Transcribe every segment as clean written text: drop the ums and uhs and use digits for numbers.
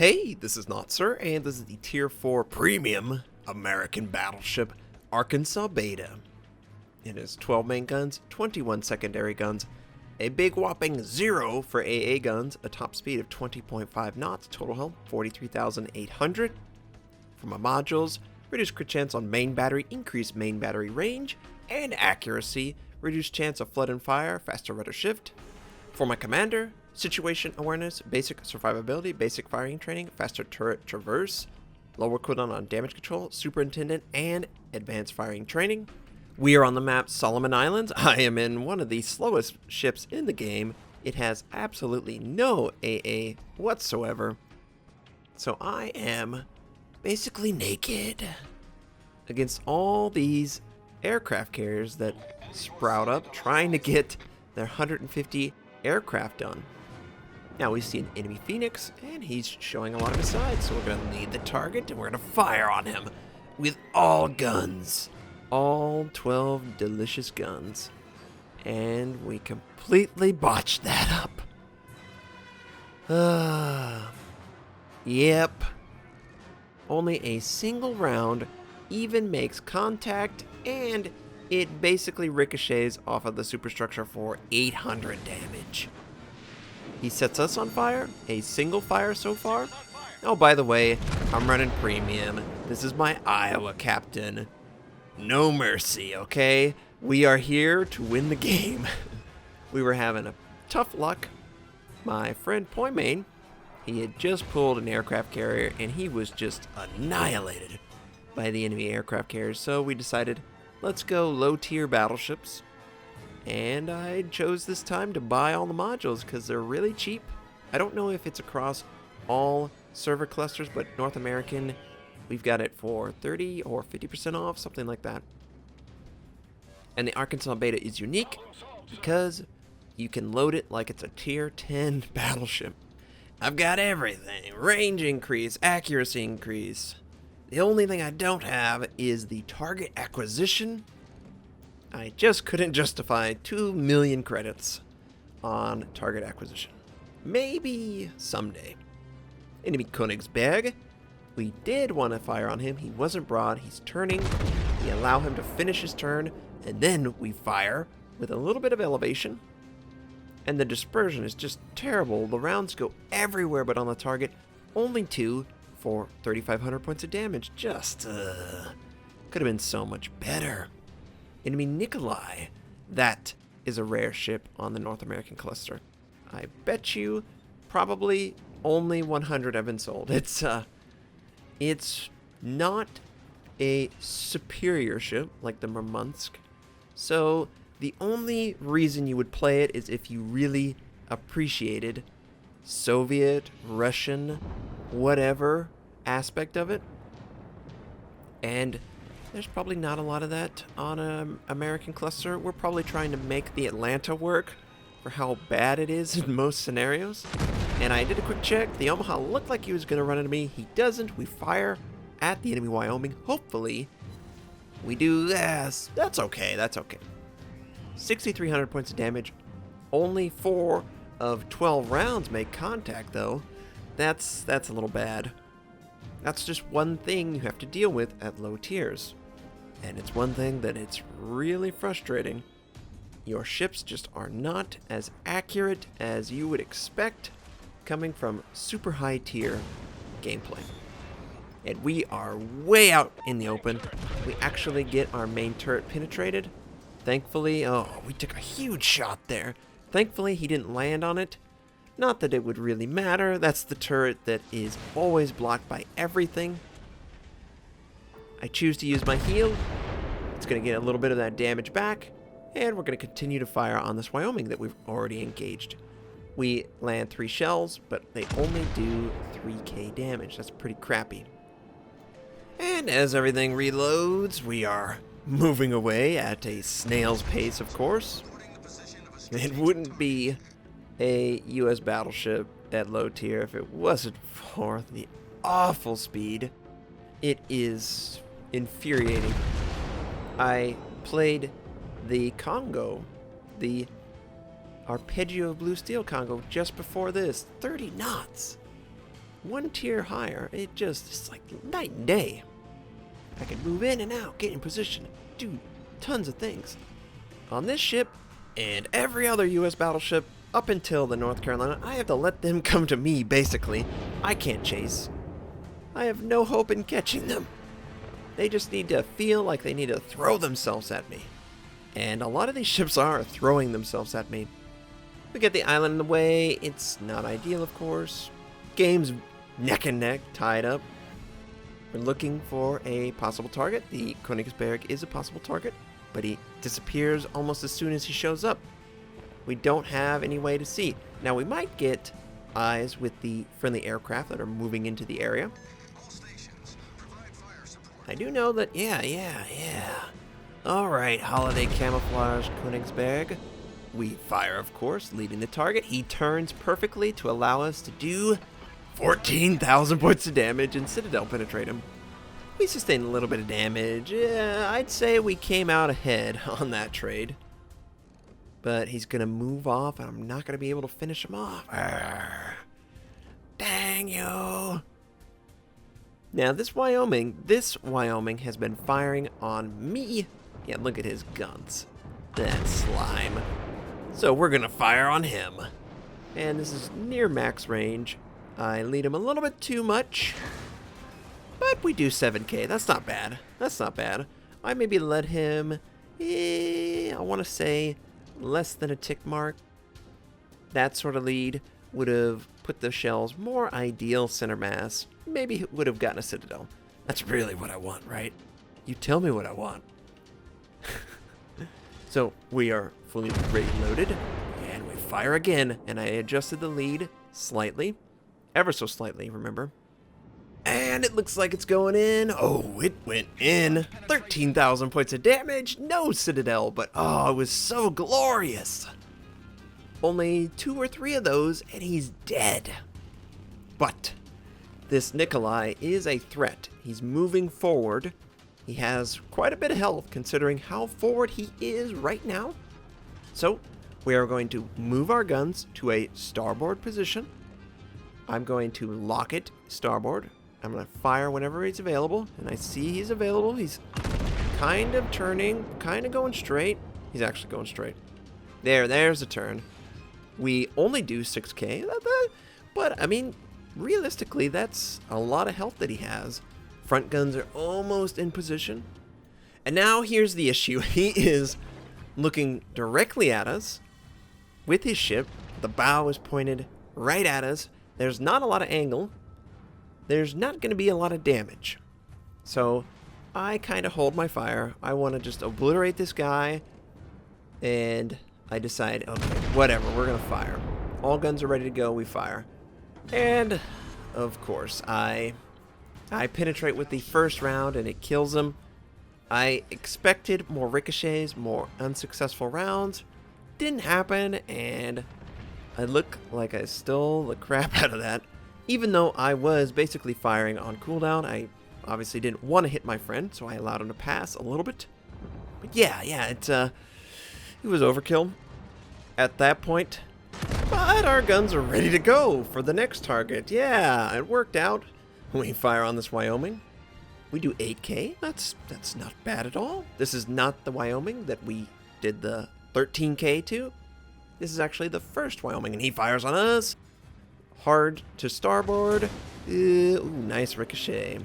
Hey, this is Notser, and this is the Tier 4 Premium American Battleship Arkansas Beta. It has 12 main guns, 21 secondary guns, a big whopping 0 for AA guns, a top speed of 20.5 knots, total health 43,800. For my modules, reduced crit chance on main battery, increased main battery range and accuracy, reduced chance of flood and fire, faster rudder shift. For my commander, situation awareness, basic survivability, basic firing training, faster turret traverse, lower cooldown on damage control, superintendent, and advanced firing training. We are on the map Solomon Islands. I am in one of the slowest ships in the game. It has absolutely no AA whatsoever. So I am basically naked against all these aircraft carriers that sprout up trying to get their 150 aircraft done. Now we see an enemy Phoenix, and he's showing a lot of his sides, so we're going to lead the target, and we're going to fire on him with all guns. All 12 delicious guns. And we completely botched that up. Yep. Only a single round even makes contact, and it basically ricochets off of the superstructure for 800 damage. He sets us on fire, a single fire so far. Oh, by the way, I'm running premium. This is my Iowa captain. No mercy, okay? We are here to win the game. We were having a tough luck. My friend Poimain, he had just pulled an aircraft carrier and he was just annihilated by the enemy aircraft carriers. So we decided, let's go low tier battleships. And I chose this time to buy all the modules because they're really cheap. I don't know if it's across all server clusters, but North American, we've got it for 30 or 50% off, something like that. And the Arkansas Beta is unique because you can load it like it's a tier 10 battleship. I've got everything. Range increase, accuracy increase. The only thing I don't have is the target acquisition. I just couldn't justify 2 million credits on target acquisition. Maybe someday. Enemy Königsberg. We did want to fire on him. He wasn't broad. He's turning. We allow him to finish his turn, and then we fire with a little bit of elevation. And the dispersion is just terrible. The rounds go everywhere but on the target. Only 2 for 3,500 points of damage. Just, could have been so much better. Enemy Nikolai. That is a rare ship on the North American cluster. I bet you probably only 100 have been sold. It's not a superior ship like the Murmansk. So the only reason you would play it is if you really appreciated Soviet, Russian, whatever aspect of it. And there's probably not a lot of that on an American cluster. We're probably trying to make the Atlanta work for how bad it is in most scenarios. And I did a quick check. The Omaha looked like he was going to run into me. He doesn't. We fire at the enemy Wyoming. Hopefully, we do this. That's okay. That's okay. 6,300 points of damage. Only 4 of 12 rounds make contact, though. That's a little bad. That's just one thing you have to deal with at low tiers. And it's one thing that it's really frustrating. Your ships just are not as accurate as you would expect coming from super high tier gameplay. And we are way out in the open. We actually get our main turret penetrated. Thankfully, we took a huge shot there. Thankfully, he didn't land on it. Not that it would really matter. That's the turret that is always blocked by everything. I choose to use my heal. It's going to get a little bit of that damage back. And we're going to continue to fire on this Wyoming that we've already engaged. We land 3 shells, but they only do 3k damage. That's pretty crappy. And as everything reloads, we are moving away at a snail's pace, of course. It wouldn't be a U.S. battleship at low tier if it wasn't for the awful speed. It is infuriating. I played the Congo, the Arpeggio of Blue Steel Congo just before this. 30 knots. one tier higher, it's like night and day. I can move in and out, get in position, do tons of things. On this ship, and every other U.S. battleship, up until the North Carolina, I have to let them come to me, basically. I can't chase. I have no hope in catching them. They just need to feel like they need to throw themselves at me. And a lot of these ships are throwing themselves at me. We get the island in the way. It's not ideal, of course. Game's neck and neck, tied up. We're looking for a possible target. The Königsberg is a possible target, but he disappears almost as soon as he shows up. We don't have any way to see. Now, we might get eyes with the friendly aircraft that are moving into the area. I do know that, yeah. Alright, holiday camouflage Königsberg. We fire, of course, leading the target. He turns perfectly to allow us to do 14,000 points of damage and Citadel penetrate him. We sustained a little bit of damage. Yeah, I'd say we came out ahead on that trade. But he's going to move off, and I'm not going to be able to finish him off. Arrgh. Dang you. Now, this Wyoming has been firing on me. Yeah, look at his guns. That slime. So we're going to fire on him. And this is near max range. I lead him a little bit too much. But we do 7k. That's not bad. That's not bad. I maybe let him, I want to say, less than a tick mark. That sort of lead would have put the shells more ideal center mass. Maybe would have gotten a Citadel. That's really what I want, right? You tell me what I want. So we are fully reloaded, and we fire again, and I adjusted the lead slightly, ever so slightly, remember? And it looks like it's going in. Oh, it went in. 13,000 points of damage, no Citadel, but oh, it was so glorious. Only 2 or 3 of those, and he's dead. But this Nikolai is a threat. He's moving forward. He has quite a bit of health considering how forward he is right now. So we are going to move our guns to a starboard position. I'm going to lock it starboard. I'm going to fire whenever he's available. And I see he's available. He's kind of turning, kind of going straight. He's actually going straight. There's a turn. We only do 6k. But, I mean, realistically, that's a lot of health that he has. Front guns are almost in position. And now here's the issue. He is looking directly at us with his ship. The bow is pointed right at us. There's not a lot of angle. There's not going to be a lot of damage. So I kind of hold my fire. I want to just obliterate this guy. And I decide, okay, whatever, we're going to fire. All guns are ready to go, we fire. And, of course, I penetrate with the first round and it kills him. I expected more ricochets, more unsuccessful rounds. Didn't happen, and I look like I stole the crap out of that. Even though I was basically firing on cooldown, I obviously didn't want to hit my friend, so I allowed him to pass a little bit. But yeah, it was overkill at that point. But our guns are ready to go for the next target. Yeah, it worked out. We fire on this Wyoming. We do 8k. That's not bad at all. This is not the Wyoming that we did the 13k to. This is actually the first Wyoming, and he fires on us. Hard to starboard. Ooh, nice ricochet.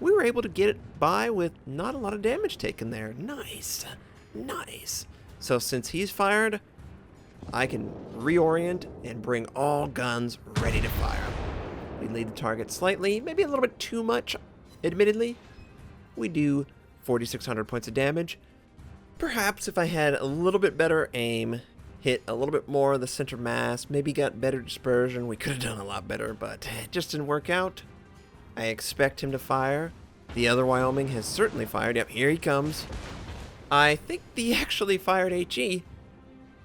We were able to get it by with not a lot of damage taken there. Nice. So since he's fired, I can reorient and bring all guns ready to fire. We lead the target slightly, maybe a little bit too much, admittedly. We do 4,600 points of damage. Perhaps if I had a little bit better aim, hit a little bit more of the center mass, maybe got better dispersion, we could have done a lot better, but it just didn't work out. I expect him to fire. The other Wyoming has certainly fired. Yep, here he comes. I think he actually fired HE.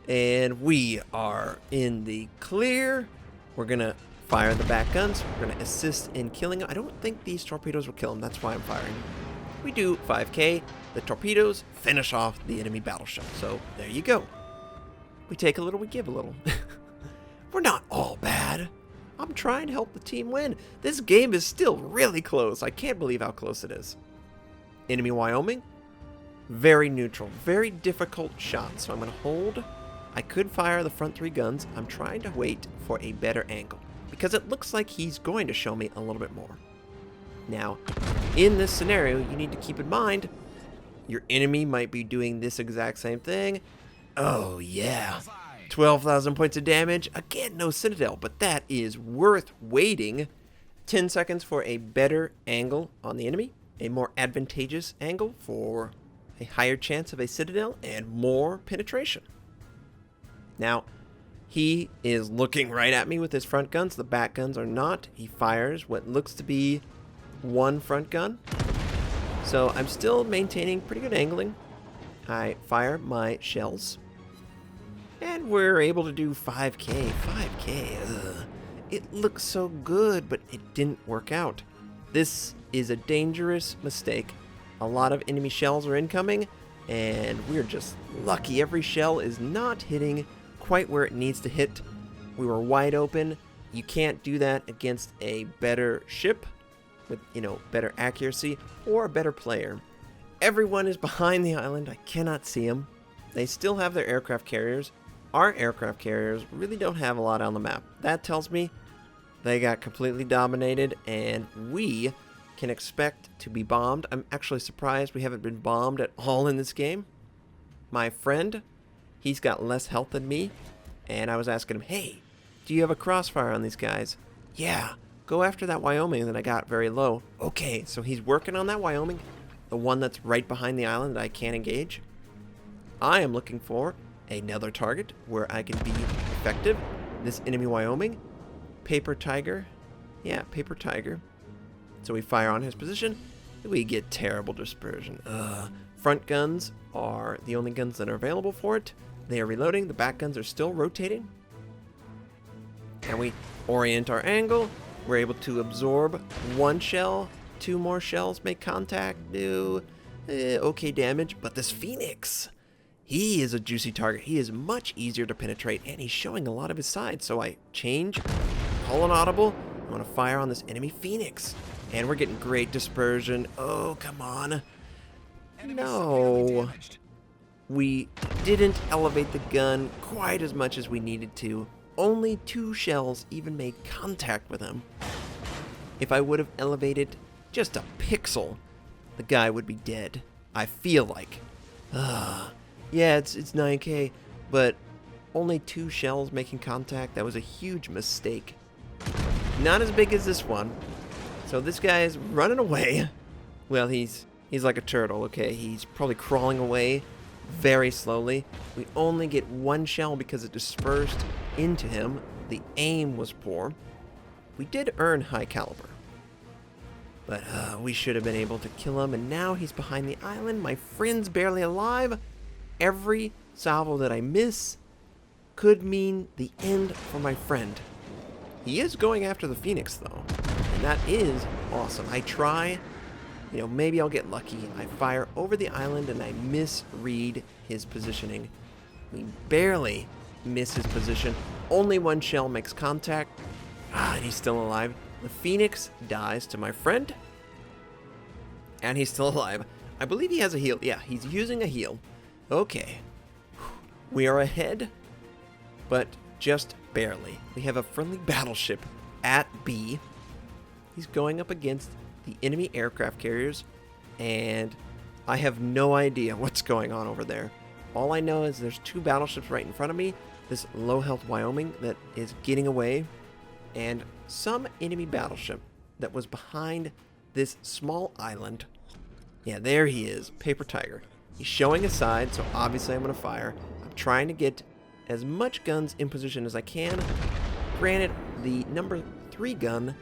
And we are in the clear. We're going to fire the back guns. We're going to assist in killing him. I don't think these torpedoes will kill him. That's why I'm firing. We do 5k. The torpedoes finish off the enemy battleship. So there you go. We take a little, we give a little. We're not all bad. I'm trying to help the team win. This game is still really close. I can't believe how close it is. Enemy Wyoming, very neutral, very difficult shot. So I'm going to hold. I could fire the front 3 guns. I'm trying to wait for a better angle because it looks like he's going to show me a little bit more. Now, in this scenario, you need to keep in mind your enemy might be doing this exact same thing. Oh, yeah. 12,000 points of damage. Again, no Citadel, but that is worth waiting. 10 seconds for a better angle on the enemy, a more advantageous angle for a higher chance of a Citadel, and more penetration. Now, he is looking right at me with his front guns. The back guns are not. He fires what looks to be 1 front gun. So I'm still maintaining pretty good angling. I fire my shells. And we're able to do 5k. 5k. Ugh. It looks so good, but it didn't work out. This is a dangerous mistake. A lot of enemy shells are incoming, and we're just lucky. Every shell is not hitting quite where it needs to hit. We were wide open. You can't do that against a better ship with, better accuracy or a better player. Everyone is behind the island. I cannot see them. They still have their aircraft carriers. Our aircraft carriers really don't have a lot on the map. That tells me they got completely dominated, and we can expect to be bombed. I'm actually surprised we haven't been bombed at all in this game. My friend, he's got less health than me, and I was asking him, hey, do you have a crossfire on these guys? Yeah, go after that Wyoming that I got very low. Okay, so he's working on that Wyoming, the one that's right behind the island that I can't engage. I am looking for another target where I can be effective. This enemy Wyoming, Paper Tiger. Yeah, Paper Tiger. So we fire on his position. We get terrible dispersion. Front guns are the only guns that are available for it. They are reloading. The back guns are still rotating. And we orient our angle. We're able to absorb 1 shell. 2 more shells make contact. Do okay damage. But this Phoenix, he is a juicy target. He is much easier to penetrate, and he's showing a lot of his sides. So I change, call an audible. I want to fire on this enemy Phoenix. And we're getting great dispersion. Oh, come on. No. We didn't elevate the gun quite as much as we needed to. Only 2 shells even made contact with him. If I would have elevated just a pixel, the guy would be dead. I feel like. Yeah, it's 9k, but only 2 shells making contact. That was a huge mistake. Not as big as this one. So this guy is running away. Well, he's like a turtle, okay? He's probably crawling away very slowly. We only get 1 shell because it dispersed into him. The aim was poor. We did earn high caliber. But we should have been able to kill him, and now he's behind the island. My friend's barely alive. Every salvo that I miss could mean the end for my friend. He is going after the Phoenix, though. And that is awesome. I try, maybe I'll get lucky. I fire over the island and I misread his positioning. We barely miss his position. Only 1 shell makes contact. And he's still alive. The Phoenix dies to my friend. And he's still alive. I believe he has a heal. Yeah, he's using a heal. Okay. We are ahead, but just barely. We have a friendly battleship at B. He's going up against the enemy aircraft carriers, and I have no idea what's going on over there. All I know is there's 2 battleships right in front of me, this low health Wyoming that is getting away, and some enemy battleship that was behind this small island. Yeah, there he is, Paper Tiger. He's showing his side, so obviously I'm going to fire. I'm trying to get as much guns in position as I can. Granted, the number 3 gun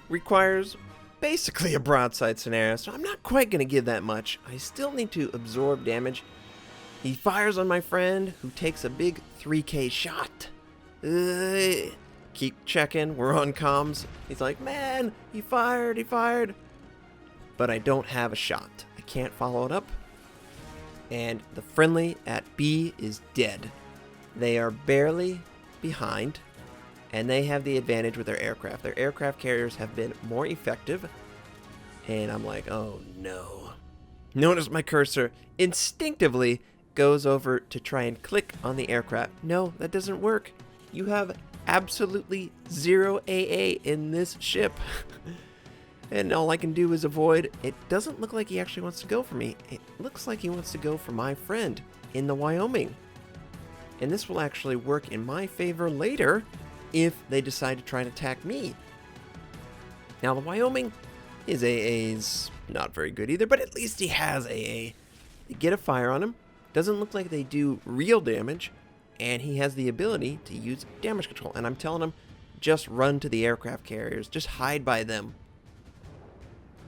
requires basically a broadside scenario, so I'm not quite going to give that much. I still need to absorb damage. He fires on my friend, who takes a big 3k shot. Keep checking, we're on comms. He's like, man, he fired. But I don't have a shot. I can't follow it up. And the friendly at B is dead. They are barely behind. and they have the advantage with their aircraft. Their aircraft carriers have been more effective, and I'm like, oh no. Notice my cursor instinctively goes over to try and click on the aircraft. No, that doesn't work. You have absolutely 0 AA in this ship. And all I can do is avoid. It doesn't look like he actually wants to go for me. It looks like he wants to go for my friend in the Wyoming. And this will actually work in my favor later if they decide to try and attack me. Now the Wyoming, his AA's not very good either, but at least he has AA. They get a fire on him. Doesn't look like they do real damage. And he has the ability to use damage control. And I'm telling him, just run to the aircraft carriers. Just hide by them.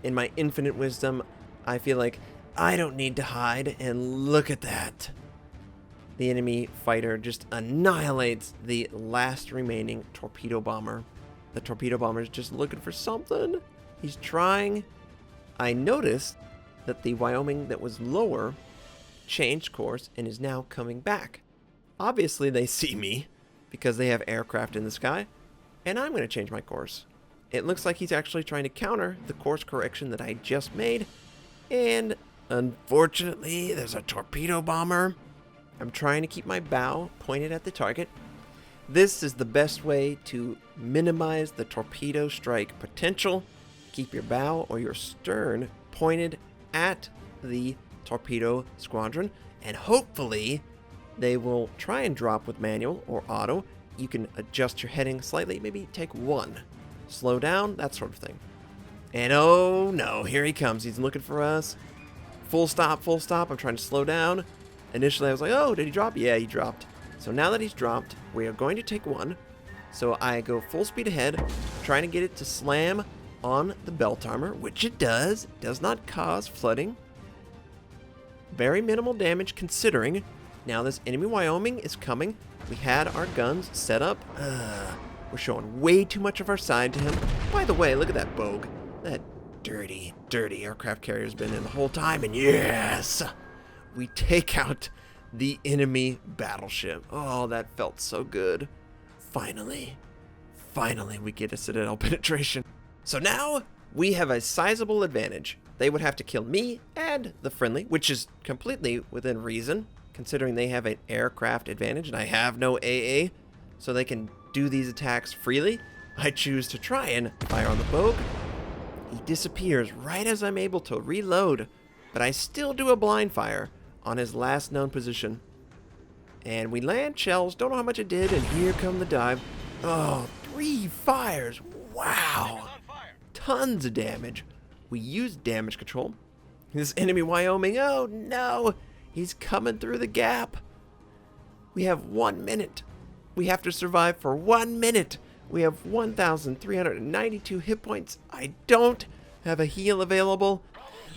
In my infinite wisdom, I feel like I don't need to hide, and look at that. The enemy fighter just annihilates the last remaining torpedo bomber. The torpedo bomber is just looking for something. He's trying. I noticed that the Wyoming that was lower changed course and is now coming back. Obviously, they see me because they have aircraft in the sky, and I'm going to change my course. It looks like he's actually trying to counter the course correction that I just made. And unfortunately, there's a torpedo bomber. I'm trying to keep my bow pointed at the target. This is the best way to minimize the torpedo strike potential. Keep your bow or your stern pointed at the torpedo squadron. And hopefully, they will try and drop with manual or auto. You can adjust your heading slightly, maybe take one. Slow down, that sort of thing. And oh no, here he comes. He's looking for us. Full stop, full stop. I'm trying to slow down. Initially, I was like, oh, did he drop? Yeah, he dropped. So now that he's dropped, we are going to take one. So I go full speed ahead, trying to get it to slam on the belt armor, which it does. It does not cause flooding. Very minimal damage considering. Now this enemy Wyoming is coming. We had our guns set up. We're showing way too much of our side to him. By the way, look at that bogue. That dirty, dirty aircraft carrier's been in the whole time. And yes, we take out the enemy battleship. Oh, that felt so good. Finally we get a citadel penetration. So now we have a sizable advantage. They would have to kill me and the friendly, which is completely within reason, considering they have an aircraft advantage and I have no AA, so they can do these attacks freely. I choose to try and fire on the bogue. He disappears right as I'm able to reload, but I still do a blind fire on his last known position. And we land shells, don't know how much it did, and here come the dive. Oh, 3 fires, wow. Tons of damage. We use damage control. This enemy Wyoming, oh no, he's coming through the gap. We have 1 minute. We have to survive for 1 minute. We have 1,392 hit points. I don't have a heal available.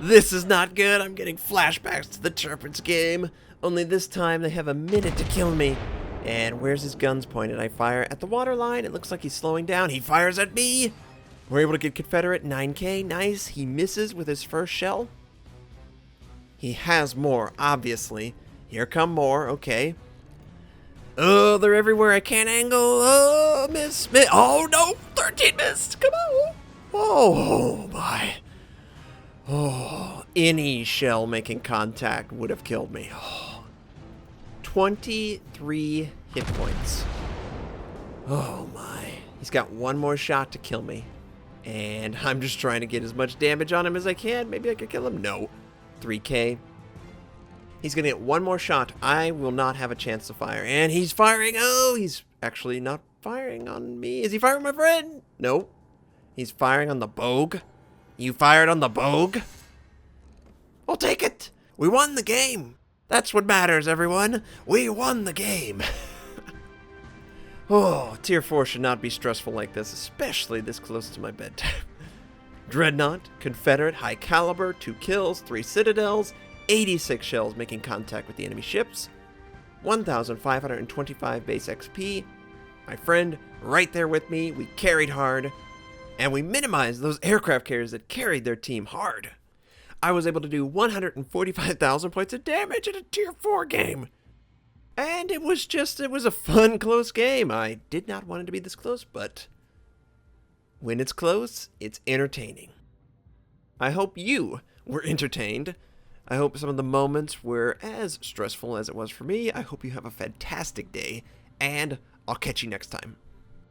This is not good. I'm getting flashbacks to the Turpins game. Only this time they have a minute to kill me. And where's his guns pointed? I fire at the waterline. It looks like he's slowing down. He fires at me. We're able to get Confederate 9K. Nice. He misses with his first shell. He has more, obviously. Here come more. Okay. Oh, they're everywhere. I can't angle. Oh, miss. Oh, no. 13 missed. Come on. Oh, my. Oh, any shell making contact would have killed me. Oh. 23 hit points. Oh, my. He's got one more shot to kill me. And I'm just trying to get as much damage on him as I can. Maybe I could kill him. No. 3K. He's going to get one more shot. I will not have a chance to fire. And he's firing. Oh, he's actually not firing on me. Is he firing my friend? No. He's firing on the bogue. You fired on the bogue? We'll take it. We won the game. That's what matters, everyone. We won the game. Oh, Tier 4 should not be stressful like this, especially this close to my bedtime. Dreadnought, Confederate, high caliber, 2 kills, 3 citadels, 86 shells making contact with the enemy ships, 1,525 base XP. My friend right there with me. We carried hard, and we minimized those aircraft carriers that carried their team hard. I was able to do 145,000 points of damage in a Tier 4 game. And it was a fun, close game. I did not want it to be this close, but when it's close, it's entertaining. I hope you were entertained. I hope some of the moments were as stressful as it was for me. I hope you have a fantastic day, and I'll catch you next time.